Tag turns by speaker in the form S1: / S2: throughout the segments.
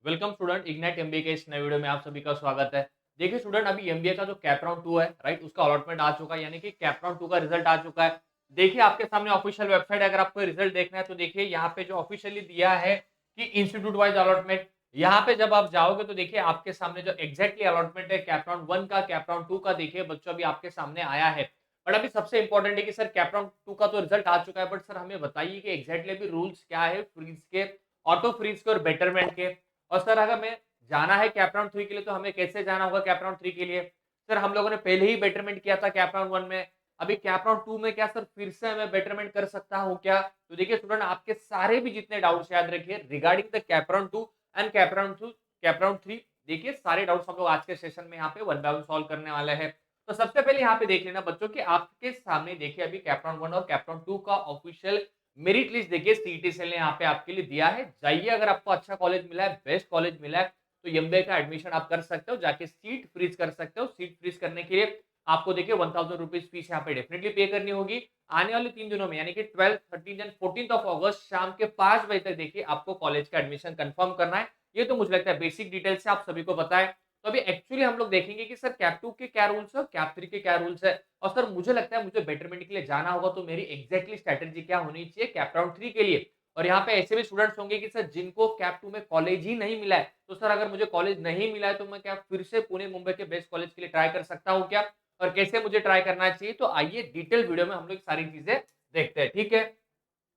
S1: Welcome student, ignite MBA के इस नए वीडियो में आप सभी का स्वागत है। देखिए स्टूडेंट, अभी एमबीए का जो कैप राउंड 2 है, राइट, उसका अलॉटमेंट आ चुका है, यानी कि कैप राउंड 2 का रिजल्ट आ चुका है। देखिए आपके सामने ऑफिशियल वेबसाइट, अगर आपको रिजल्ट देखना है तो देखिए यहाँ पे जो ऑफिशियली दिया है कि इंस्टीट्यूट वाइज अलॉटमेंट, यहाँ पे जब आप जाओगे तो देखिए आपके सामने जो एग्जैक्टली अलॉटमेंट है कैप राउंड 1 का, कैप राउंड 2 का, देखिए बच्चों अभी आपके सामने आया है। बट अभी सबसे इंपॉर्टेंट है कि सर कैप राउंड 2 का तो रिजल्ट आ चुका है, बट सर हमें बताइए कि एग्जैक्टली अभी रूल्स क्या है फ्रीज के, ऑटो फ्रीज के और बेटरमेंट के। और सर अगर मैं जाना है कैप राउंड 3 के लिए तो हमें कैसे जाना होगा कैप राउंड 3 के लिए? सर हम लोगों ने पहले ही बेटरमेंट किया था कैप राउंड 1 में। अभी कैप राउंड 2 में क्या सर फिर से मैं बेटरमेंट कर सकता हूँ क्या? तो देखिए स्टूडेंट, आपके सारे भी जितने डाउट्स याद रखिए regarding the cap round 2 and cap round 3, देखिए सारे डाउट्स हम लोग आज के सेशन में यहाँ पे वन बाय वन सॉल्व करने वाले हैं। तो सबसे पहले यहाँ पे देख लेना बच्चों कि आपके सामने देखिए अभी कैप राउंड 1 और कैप राउंड 2 का ऑफिशियल मेरिट लिस्ट देखिए सीईटी सेल ने यहाँ पे आपके लिए दिया है। जाइए, अगर आपको अच्छा कॉलेज मिला है, बेस्ट कॉलेज मिला है, तो एमबीए का एडमिशन आप कर सकते हो, जाके सीट फ्रीज कर सकते हो। सीट फ्रीज करने के लिए आपको देखिए 1000 रुपीज फीस यहाँ पे डेफिनेटली पे करनी होगी। आने वाले 3 दिनों में यानी कि 12, 13 एंड 14 ऑफ अगस्त शाम के 5 बजे तक देखिए आपको कॉलेज का एडमिशन कंफर्म करना है। ये तो मुझे लगता है बेसिक डिटेल्स से आप सभी को पता है। तो अभी एक्चुअली हम लोग देखेंगे कि सर कैप 2 के क्या रूल्स है और कैप 3 के क्या रूल्स है। और सर मुझे लगता है मुझे बेटरमेंट के लिए जाना होगा तो मेरी एग्जैक्टली स्ट्रेटेजी क्या होनी चाहिए कैप राउंड 3 के लिए। और यहाँ पे ऐसे भी स्टूडेंट्स होंगे कि सर जिनको कैप 2 में कॉलेज ही नहीं मिला है, तो सर अगर मुझे कॉलेज नहीं मिला है तो मैं क्या फिर से पुणे मुंबई के बेस्ट कॉलेज के लिए ट्राई कर सकता हूँ क्या? और कैसे मुझे ट्राई करना चाहिए? तो आइए डिटेल वीडियो में हम लोग सारी चीजें देखते हैं, ठीक है।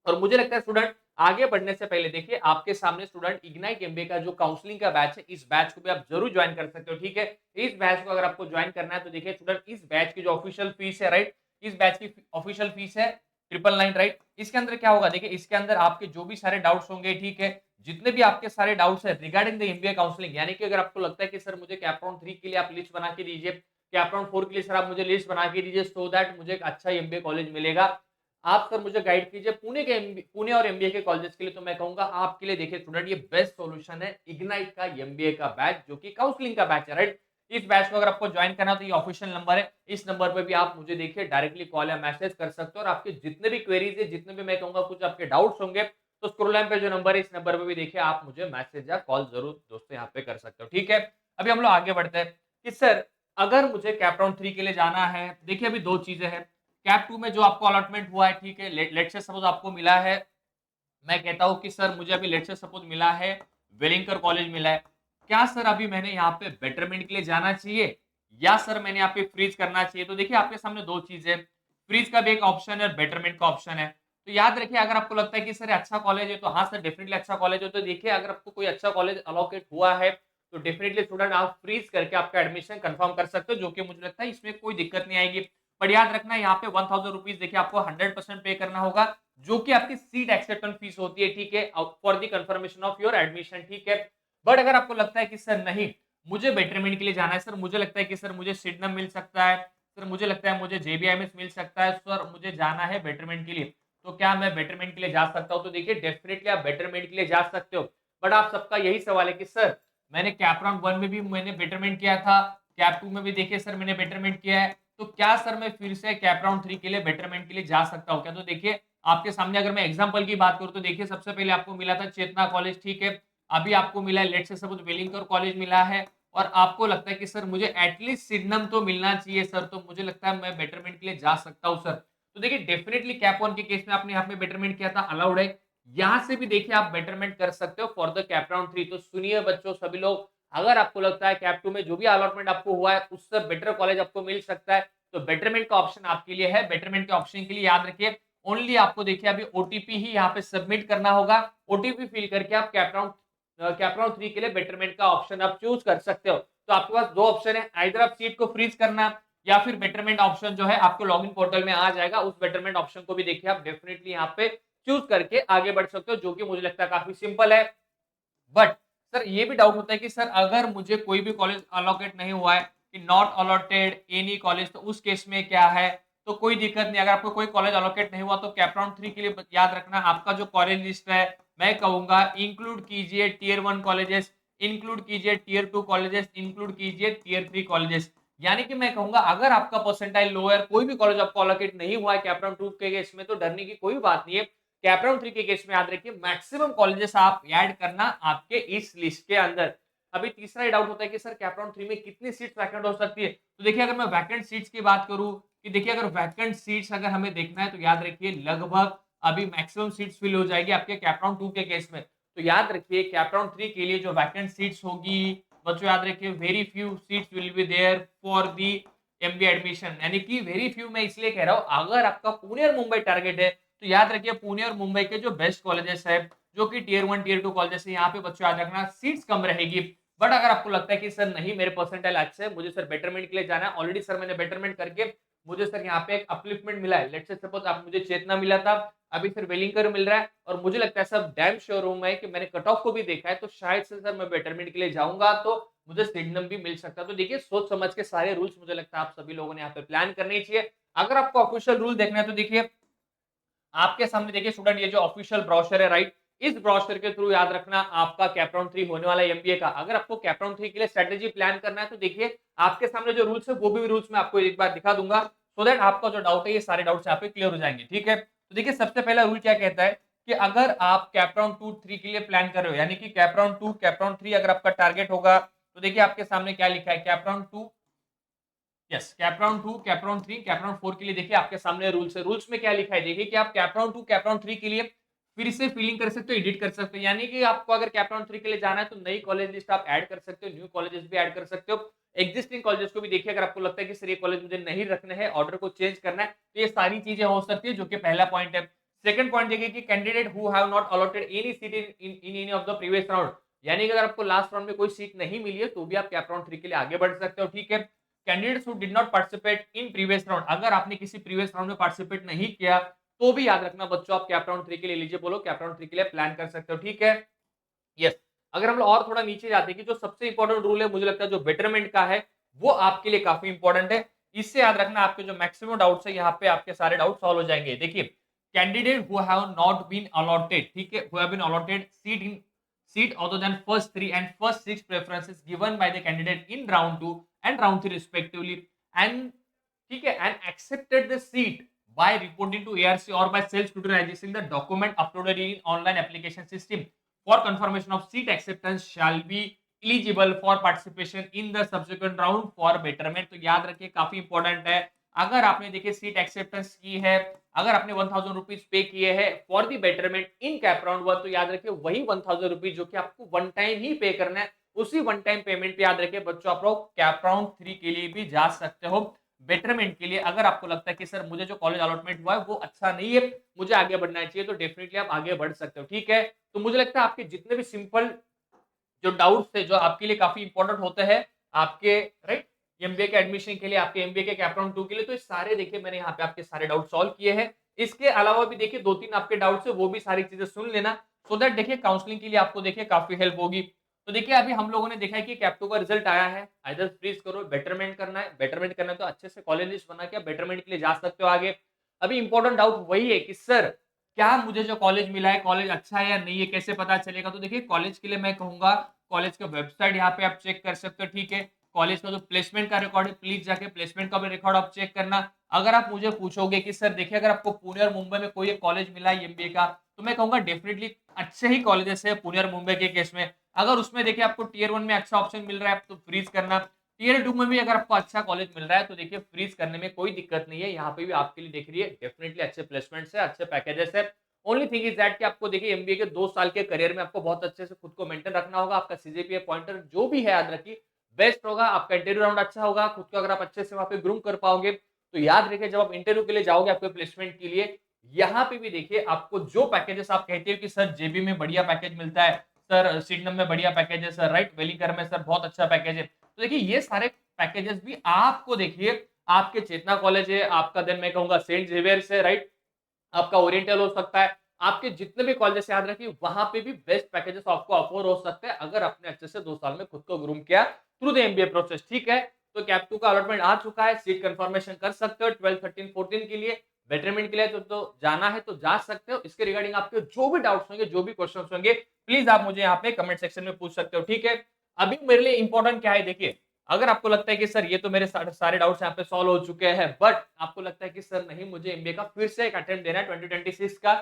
S1: और मुझे लगता है स्टूडेंट, आगे बढ़ने से पहले देखिए आपके सामने स्टूडेंट इग्नाइट एमबीए का जो काउंसलिंग का बैच है, इस बैच को भी आप जरूर ज्वाइन कर सकते हो, ठीक है। इस बैच को अगर आपको ज्वाइन करना है तो देखिए स्टूडेंट, इस बैच की जो ऑफिशियल फीस है, राइट, इस बैच की ऑफिशियल फीस है 999, राइट। इसके अंदर क्या होगा, देखिए इसके अंदर आपके जो भी सारे डाउट्स होंगे, ठीक है, जितने भी आपके सारे डाउट्स है रिगार्डिंग द एमबीए काउंसलिंग, यानी कि अगर आपको लगता है कि सर मुझे कैप राउंड 3 के लिए आप लिस्ट बना के दीजिए, कैप राउंड 4 के लिए सर आप मुझे लिस्ट बना के दीजिए, सो दैट मुझे एक अच्छा एमबीए कॉलेज मिलेगा, आप सर मुझे गाइड कीजिए पुणे और एमबीए के कॉलेजेस के लिए, तो मैं कहूंगा आपके लिए देखिए स्टूडेंट ये बेस्ट सॉल्यूशन है इग्नाइट का एमबीए का बैच, जो कि काउंसलिंग का बैच है, राइट। इस बैच को अगर आपको ज्वाइन करना हो तो ये ऑफिशियल नंबर है, इस नंबर पे भी आप मुझे देखिए डायरेक्टली कॉल या मैसेज कर सकते हो। और आपके जितने भी क्वेरीज है, जितने भी मैं कहूंगा कुछ आपके डाउट्स होंगे, तो स्क्रोल लाइन पे जो नंबर है, इस नंबर पे भी देखिए आप मुझे मैसेज या कॉल जरूर दोस्तों यहाँ पे कर सकते हो, ठीक है। अभी हम लोग आगे बढ़ते हैं कि सर अगर मुझे कैप राउंड 3 के लिए जाना है, देखिए अभी दो चीजें हैं। कैप 2 में जो आपको अलॉटमेंट हुआ है, ठीक है, लेट से सपोज आपको मिला है, मैं कहता हूं कि सर मुझे अभी लेट से सपोज मिला है वेलिंगकर कॉलेज मिला है, क्या सर अभी मैंने यहाँ पे बेटरमेंट के लिए जाना चाहिए या सर मैंने यहाँ पे फ्रीज करना चाहिए? तो देखिए आपके सामने दो चीजें, फ्रीज का भी एक ऑप्शन है और बेटरमेंट का ऑप्शन है। तो याद रखिए, अगर आपको लगता है कि सर अच्छा कॉलेज है तो हाँ सर डेफिनेटली अच्छा कॉलेज है, तो देखिए अगर आपको कोई अच्छा कॉलेज अलोकेट हुआ है तो डेफिनेटली स्टूडेंट आप फ्रीज करके आपका एडमिशन कंफर्म कर सकते हो, जो कि मुझे लगता है इसमें कोई दिक्कत नहीं आएगी। पर याद रखना यहाँ पे 1000 रुपीज देखिए आपको 100% पे करना होगा, जो कि आपकी सीट एक्सेप्टेंस फीस होती है, ठीक है, for the confirmation of your admission, ठीक है। बट अगर आपको लगता है कि सर नहीं, मुझे बेटरमेंट के लिए जाना है, सर मुझे लगता है कि सर मुझे सिडनम मिल सकता है, सर मुझे लगता है मुझे जेबीआईएमएस मिल सकता है, सर मुझे जाना है बेटरमेंट के लिए, तो क्या मैं बेटरमेंट के लिए जा सकता हूं? तो देखिए डेफिनेटली आप बेटरमेंट के लिए जा सकते हो। बट आप सबका यही सवाल है कि सर मैंने कैप राउंड 1 में भी मैंने बेटरमेंट किया था, कैप 2 में भी देखिए सर मैंने बेटरमेंट किया है, तो क्या सर मैं फिर से कैप राउंड 3 के लिए बेटरमेंट के लिए जा सकता हूं क्या? तो देखिए आपके सामने अगर मैं एग्जांपल की बात करूं तो देखिए सबसे पहले आपको मिला था चेतना कॉलेज, ठीक है, अभी आपको मिला है let's say suppose Welingkar college मिला है, और आपको लगता है कि सर मुझे एटलीस्ट सिडनम तो मिलना चाहिए सर, तो मुझे लगता है मैं बेटरमेंट के लिए जा सकता हूं सर। तो देखिए डेफिनेटली कैप वन के केस में आपने यहाँ पे बेटरमेंट किया था, अलाउड है। यहाँ से भी देखिए आप बेटरमेंट कर सकते हो फॉर द कैप राउंड 3। तो सुनिए बच्चों सभी लोग, अगर आपको लगता है कैप 2 में जो भी अलॉटमेंट आपको हुआ है उससे बेटर कॉलेज आपको मिल सकता है, तो बेटरमेंट का ऑप्शन आपके लिए है। बेटरमेंट के ऑप्शन के लिए याद रखिए ओनली आपको देखिए अभी ओटीपी ही यहाँ पे सबमिट करना होगा। ओटीपी फिल करके आप कैप राउंड 3 के लिए बेटरमेंट का ऑप्शन आप चूज कर सकते हो। तो आपके पास दो ऑप्शन है, आइदर आप सीट को फ्रीज करना या फिर बेटरमेंट ऑप्शन जो है आपको लॉगिन पोर्टल में आ जाएगा, उस बेटरमेंट ऑप्शन को भी देखिए आप डेफिनेटली यहाँ पे चूज करके आगे बढ़ सकते हो, जो कि मुझे लगता है काफी सिंपल है। बट सर ये भी डाउट होता है कि सर अगर मुझे कोई भी कॉलेज अलॉकेट नहीं हुआ है कि नॉट अलॉटेड एनी कॉलेज, तो उस केस में क्या है? तो कोई दिक्कत नहीं, अगर आपको कोई कॉलेज अलॉकेट नहीं हुआ तो कैप राउंड 3 के लिए याद रखना आपका जो कॉलेज लिस्ट है, मैं कहूंगा इंक्लूड कीजिए टियर 1 कॉलेजेस, इंक्लूड कीजिए टियर 2 कॉलेजेस, इंक्लूड कीजिए टियर 3 कॉलेजेस। यानी कि मैं कहूंगा अगर आपका परसेंटाइल लो है, कोई भी कॉलेज आपको अलॉकेट नहीं हुआ है कैप राउंड 2 के केस में, तो डरने की कोई बात नहीं है। कैप राउंड 3 के केस में याद रखिए मैक्सिमम कॉलेजेस आप ऐड करना आपके इस लिस्ट के अंदर। अभी तीसरा ये डाउट होता है कि सर कैप राउंड 3 में कितनी सीट्स वैकेंट हो सकती है? तो देखिए अगर मैं वैकेंट सीट्स की बात करूं कि देखिए अगर वैकेंट सीट्स अगर हमें देखना है तो याद रखिए लगभग अभी मैक्सिमम सीट्स फिल हो जाएगी आपके कैप राउंड 2 के केस में। तो याद रखिए कैप राउंड 3 के लिए जो वैकेंट सीट्स होगी बच्चों याद रखिए very few seats will be there for the MBA admission, यानी कि वेरी फ्यू मैं इसलिए कह रहा हूं अगर आपका पुणे और मुंबई टारगेट है तो याद रखिए पुणे और मुंबई के जो बेस्ट कॉलेजेस है जो कि टियर 1 टियर 2 कॉलेजेस है यहाँ पे बच्चों याद रखना सीट्स कम रहेगी। बट अगर आपको लगता है कि सर नहीं मेरे परसेंटाइल अच्छे है मुझे सर बेटरमेंट के लिए जाना है, ऑलरेडी सर मैंने बेटरमेंट करके मुझे सर यहाँ पे एक अपलिफ्टमेंट मिला है, लेट्स से सपोज आप मुझे चेतना मिला था अभी फिर वेलिंगर मिल रहा है और मुझे लगता है सब डैम श्योर हूं मैं कि मैंने कट ऑफ को भी देखा है तो शायद से सर मैं बेटरमेंट के लिए जाऊंगा तो मुझे सिग्नम भी मिल सकता है। तो देखिए सोच समझ के सारे रूल्स मुझे लगता है आप सभी लोगों ने यहाँ पे प्लान करनी चाहिए। अगर आपको ऑफिशियल रूल देखना है तो देखिए आपके सामने देखिए स्टूडेंट ये जो ऑफिशियल ब्रोशर है राइट, इस ब्रोशर के थ्रू याद रखना आपका कैप राउंड 3 होने वाला है एमबीए का। अगर आपको कैप राउंड 3 के लिए स्ट्रेटजी प्लान करना है तो देखिए आपके सामने जो रूल्स है वो भी रूल्स मैं आपको एक बार दिखा दूंगा सो दैट आपका जो डाउट है ये सारे डाउट्स यहाँ पे क्लियर हो जाएंगे। ठीक है, तो देखिए सबसे पहला रूल क्या कहता है कि अगर आप कैप राउंड 2 3 के लिए प्लान कर रहे हो यानी कि कैप राउंड 2 कैप राउंड 3 अगर आपका टारगेट होगा तो देखिए आपके सामने क्या लिखा है cap round 2, yes cap round 2 cap round 3 cap round 4 के लिए देखिए आपके सामने रूल्स है। रूल्स में क्या लिखा है देखिए कि आप कैप राउंड 2 कैप राउंड 3 के लिए फिर से फिलिंग कर सकते हो, एडिट कर सकते हो, यानी कि आपको अगर कैप राउंड 3 के लिए जाना है तो नई कॉलेज लिस्ट आप ऐड कर सकते हो, न्यू कॉलेजेस भी ऐड कर सकते हो, एग्जिस्टिंग कॉलेजेस को भी देखिए अगर आपको लगता है कि सर ये कॉलेज मुझे नहीं रखने हैं ऑर्डर को चेंज करना है तो ये सारी चीजें हो सकती है जो कि पहला पॉइंट है। सेकंड पॉइंट देखिए कि candidate who have not allotted any seat in any of the previous round, यानी कि अगर आपको लास्ट राउंड में कोई सीट नहीं मिली है तो भी आप कैप राउंड 3 के लिए आगे बढ़ सकते हो। ठीक है, candidates who did not participate in previous round, अगर आपने किसी प्रीवियस राउंड में पार्टिसिपेट नहीं किया तो भी याद रखना बच्चों आप कैप राउंड 3 के लिए एलिजिबल हो, कैप राउंड 3 के लिए प्लान कर सकते हो। ठीक है, यस। अगर हम लोग और थोड़ा नीचे जाते हैं कि जो सबसे इंपॉर्टेंट रूल है मुझे लगता है जो बेटरमेंट का है वो आपके लिए काफी इंपॉर्टेंट है। इससे याद रखना आपके जो मैक्सिमम डाउट्स है यहाँ पे आपके सारे डाउट सॉल्व हो जाएंगे। देखिए candidate who have not been allotted, ठीक है, who have been allotted seat other than first 3 and first 6 preferences given by the candidate in round 2 and round 3 respectively and ठीक है and accepted the seat by reporting to ARC or by self scrutinizing the document uploaded in online application system for confirmation of seat acceptance shall be eligible for participation in the subsequent round for betterment। तो याद रखिए काफी important है, अगर आपने देखिए seat acceptance की है, अगर आपने 1000 रुपीज पे किए हैं for the betterment in cap round 1 तो याद रखिए वही 1000 रुपीज जो कि आपको वन टाइम ही पे करना है उसी वन टाइम पेमेंट पे याद रखिए बच्चों आप लोग कैप राउंड 3 के लिए भी जा सकते हो बेटरमेंट के लिए। अगर आपको लगता है कि सर मुझे जो कॉलेज अलॉटमेंट हुआ है वो अच्छा नहीं है मुझे आगे बढ़ना चाहिए तो डेफिनेटली आप आगे बढ़ सकते हो। ठीक है, तो मुझे लगता है आपके जितने भी सिंपल जो डाउट्स थे जो आपके लिए काफी इंपॉर्टेंट होते हैं आपके राइट एमबीए के एडमिशन के लिए आपके एमबीए के कैप राउंड 2 के लिए, तो ये सारे देखिए मैंने यहाँ पे आपके सारे डाउट सॉल्व किए हैं। इसके अलावा भी देखिए 2-3 आपके डाउट्स है वो भी सारी चीजें सुन लेना सो दैट देखिए काउंसलिंग के लिए आपको देखिए काफी हेल्प होगी। तो देखिए अभी हम लोगों ने देखा है कि कैप 2 का रिजल्ट आया है, आइदर फ्रीज करो बेटरमेंट करना है, बेटरमेंट करना है तो अच्छे से कॉलेज लिस्ट बना के बेटरमेंट के लिए जा सकते हो आगे। अभी इंपॉर्टेंट डाउट वही है कि सर क्या मुझे जो कॉलेज मिला है कॉलेज अच्छा है या नहीं है कैसे पता चलेगा? तो देखिए कॉलेज के लिए मैं कहूंगा कॉलेज का वेबसाइट यहाँ पे आप चेक कर सकते हो। ठीक है, कॉलेज का जो प्लेसमेंट का रिकॉर्ड है प्लीज जाके प्लेसमेंट का भी रिकॉर्ड आप चेक करना। अगर आप मुझे पूछोगे कि सर देखिए अगर आपको पुणे और मुंबई में कोई एक कॉलेज मिला है एमबीए का तो मैं कहूंगा डेफिनेटली अच्छे ही कॉलेजेस है पुणे और मुंबई के केस में। अगर उसमें देखिए आपको टीयर 1 में अच्छा ऑप्शन मिल रहा है तो फ्रीज करना, टीयर 2 में भी अगर आपको अच्छा कॉलेज मिल रहा है तो देखिए फ्रीज करने में कोई दिक्कत नहीं है, यहाँ पे भी आपके लिए देख रही है डेफिनेटली अच्छे प्लेसमेंट्स है अच्छे पैकेजेस है। ओनली थिंग इज दैट कि आपको देखिए एमबीए के 2 साल के करियर में आपको बहुत अच्छे से खुद को मेंटेन रखना होगा, आपका सीजीपीए पॉइंटर जो भी है याद रखिए बेस्ट होगा, आपका इंटरव्यू राउंड अच्छा होगा, खुद को अगर आप अच्छे से वहां पे ग्रूम कर पाओगे तो याद रखिए जब आप इंटरव्यू के लिए जाओगे आपके प्लेसमेंट के लिए यहाँ पे भी देखिए आपको जो पैकेजेस आप कहते हो कि सर जेबी में बढ़िया पैकेज मिलता है, सर सिडनम में बढ़िया पैकेज है, सर राइट वेलिंगर में सर बहुत अच्छा पैकेज है, तो देखिए ये सारे पैकेजेस भी आपको देखिए आपके चेतना कॉलेज है आपका, देन मैं कहूंगा सेंट जेवियर्स है राइट, आपका ओरिएंटल हो सकता है, आपके जितने भी कॉलेजेस याद रखिए वहां पे भी बेस्ट पैकेजेस आपको अफोर्ड हो सकते हैं अगर आपने अच्छे से 2 साल में खुद को ग्रूम किया थ्रू द एमबीए प्रोसेस। ठीक है, तो कैप 2 का अलॉटमेंट आ चुका है, सीट कंफर्मेशन कर सकते हो 12 13 14 के लिए, बेटरमेंट के लिए तो जाना है तो जा सकते हो। इसके रिगार्डिंग आपके जो भी डाउट्स होंगे जो भी क्वेश्चंस होंगे प्लीज आप मुझे यहाँ पे कमेंट सेक्शन में पूछ सकते हो। ठीक है, अभी मेरे लिए इंपॉर्टेंट क्या है देखिए, अगर आपको लगता है कि सर ये तो मेरे सारे डाउट्स यहाँ पे सॉल्व हो चुके हैं बट आपको लगता है कि सर नहीं मुझे एमबीए का फिर से एक अटेम्प्ट देना है 2026 का,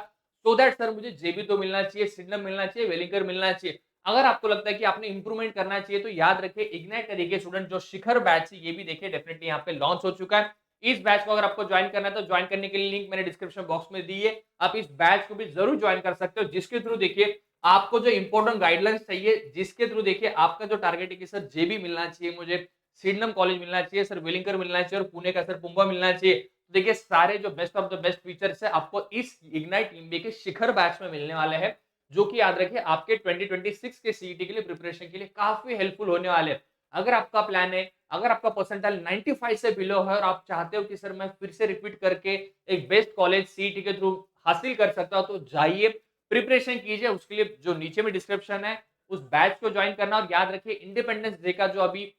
S1: सो दैट सर मुझे जेबी तो मिलना चाहिए, सिडनम मिलना चाहिए, वेलिंगर मिलना चाहिए। अगर आपको लगता है कि आपने इंप्रूवमेंट करना चाहिए तो याद रखिए इग्नाइट का देखिए स्टूडेंट जो शिखर बैच है ये भी देखिए डेफिनेटली यहाँ पे लॉन्च हो चुका है। इस बैच को अगर आपको ज्वाइन करना है तो ज्वाइन करने के लिए लिंक मैंने डिस्क्रिप्शन बॉक्स में दी है। आप इस बैच को भी जरूर ज्वाइन कर सकते हो, जिसके थ्रू देखिए आपको जो इंपॉर्टेंट गाइडलाइंस चाहिए, जिसके थ्रू देखिए आपका जो टारगेट है कि सर जेबी मिलना चाहिए मुझे, सिडनम कॉलेज मिलना चाहिए, सर वेलिंगर मिलना चाहिए और पुणे का सर पुंबा मिलना चाहिए। तो देखिए सारे जो best of the best features है आपको इस इग्नाइट एमबीए के शिखर बैच में मिलने वाले हैं, जो कि याद रखिए आपके 2026 के सीईटी के लिए प्रिपरेशन के लिए काफी हेल्पफुल होने वाले हैं। अगर आपका प्लान है, अगर आपका परसेंटाइल 95 से बिलो है और आप चाहते हो कि सर मैं फिर से रिपीट करके एक बेस्ट कॉलेज सीईटी के थ्रू हासिल कर सकता हूं, तो जाइए प्रिपरेशन कीजिए। उसके लिए जो नीचे में डिस्क्रिप्शन है उस बैच को ज्वाइन करना, और याद रखिए इंडिपेंडेंस डे का जो अभी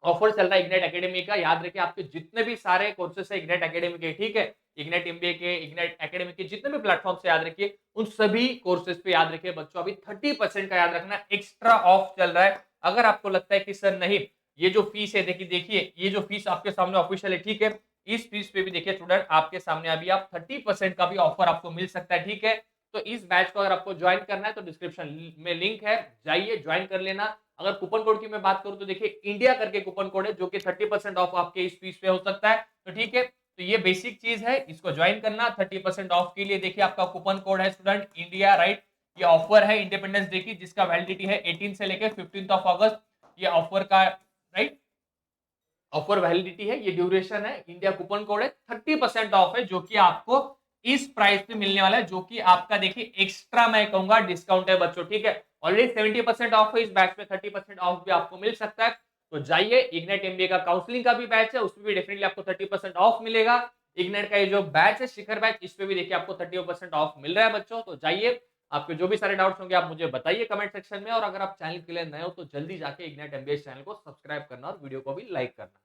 S1: ऑफर चल रहा है इग्नाइट एकेडमी का, याद रखिए आपके जितने भी सारे कोर्सेस है इग्नाइट एकेडमी के, ठीक है, इग्नाइट एमबीए के, इग्नाइट एकेडमी के जितने भी प्लेटफॉर्म से याद रखिए उन सभी कोर्सेज पे याद रखिए बच्चों अभी 30% का याद रखना एक्स्ट्रा ऑफ चल रहा है। अगर आपको लगता है कि सर नहीं ये जो फीस है, देखिए देखिए ये जो फीस आपके सामने ऑफिशियल है, ठीक है, इस फीस पे भी देखिए स्टूडेंट आपके सामने अभी आप 30% का भी ऑफर आपको मिल सकता है, ठीक है। तो इस बैच को अगर आपको ज्वाइन करना है तो डिस्क्रिप्शन में लिंक है, जाइए ज्वाइन कर लेना। अगर कूपन कोड की मैं बात करूं तो देखिए इंडिया करके कूपन कोड है जो कि 30% ऑफ आपके इस फीस पे हो सकता है, तो ठीक है। तो ये बेसिक चीज है, इसको ज्वाइन करना 30% ऑफ के लिए देखिए आपका कूपन कोड है स्टूडेंट इंडिया, राइट। ये ऑफर है इंडिपेंडेंस डे की जिसका वैलिडिटी है 18 से लेकर 15 ऑफ अगस्त, ये ऑफर का राइट ऑफर वैलिडिटी है, ये ड्यूरेशन है, इंडिया कूपन कोड है, 30% ऑफ है जो कि आपको इस प्राइस पे मिलने वाला है, जो कि आपका देखिए एक्स्ट्रा मैं कहूंगा डिस्काउंट है बच्चों, ठीक है। ऑलरेडी 70% ऑफ है, इस बैच में 30% ऑफ भी आपको मिल सकता है। तो जाइए, इग्नाइट एमबीए का काउंसलिंग का भी बैच है, उसमें भी डेफिनेटली आपको 30% ऑफ मिलेगा। इग्नाइट का ये जो बैच है शिखर बैच, इस पे भी देखिए आपको 30% ऑफ मिल रहा है बच्चों। तो जाइए, आपके जो भी सारे डाउट्स होंगे आप मुझे बताइए कमेंट सेक्शन में, और अगर आप चैनल के लिए नए हो तो जल्दी जाके इग्नाइट एमबीए चैनल को सब्सक्राइब करना और वीडियो को भी लाइक करना।